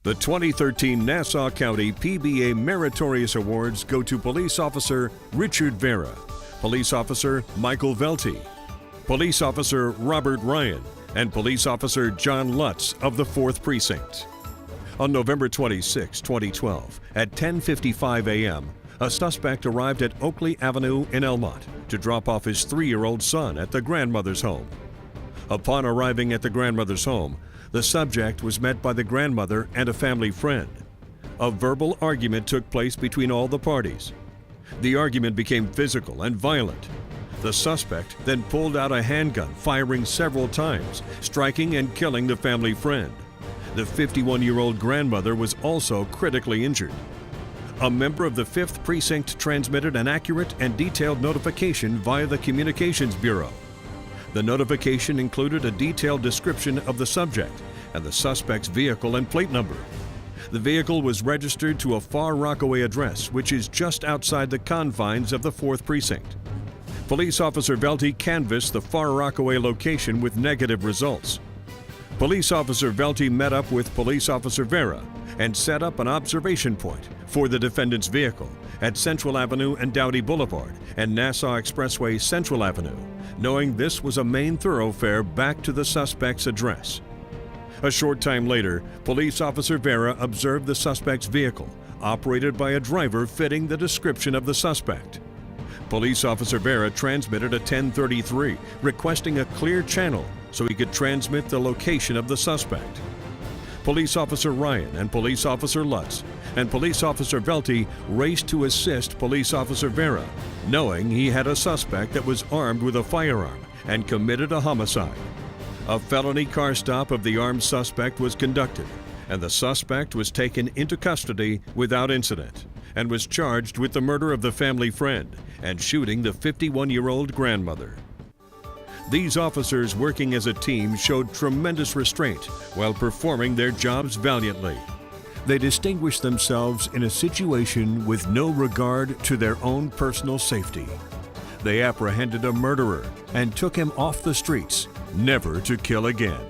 The 2013 Nassau County PBA Meritorious Awards go to Police Officer Richard Vera, Police Officer Michael Velty, Police Officer Robert Ryan, and Police Officer John Lutz of the 4th Precinct. On November 26, 2012, at 10:55 a.m., a suspect arrived at Oakley Avenue in Elmont to drop off his 3-year-old son at the grandmother's home. Upon arriving at the grandmother's home, the subject was met by the grandmother and a family friend. A verbal argument took place between all the parties. The argument became physical and violent. The suspect then pulled out a handgun, firing several times, striking and killing the family friend. The 51-year-old grandmother was also critically injured. A member of the 5th Precinct transmitted an accurate and detailed notification via the Communications Bureau. The notification included a detailed description of the subject and the suspect's vehicle and plate number. The vehicle was registered to a Far Rockaway address, which is just outside the confines of the 4th Precinct. Police Officer Velty canvassed the Far Rockaway location with negative results. Police Officer Velty met up with Police Officer Vera and set up an observation point for the defendant's vehicle at Central Avenue and Dowdy Boulevard and Nassau Expressway Central Avenue, knowing this was a main thoroughfare back to the suspect's address. A short time later, Police Officer Vera observed the suspect's vehicle, operated by a driver fitting the description of the suspect. Police Officer Vera transmitted a 1033 requesting a clear channel so he could transmit the location of the suspect. Police Officer Ryan and Police Officer Lutz and Police Officer Velty raced to assist Police Officer Vera, knowing he had a suspect that was armed with a firearm and committed a homicide. A felony car stop of the armed suspect was conducted, and the suspect was taken into custody without incident and was charged with the murder of the family friend and shooting the 51-year-old grandmother. These officers working as a team showed tremendous restraint while performing their jobs valiantly. They distinguished themselves in a situation with no regard to their own personal safety. They apprehended a murderer and took him off the streets, never to kill again.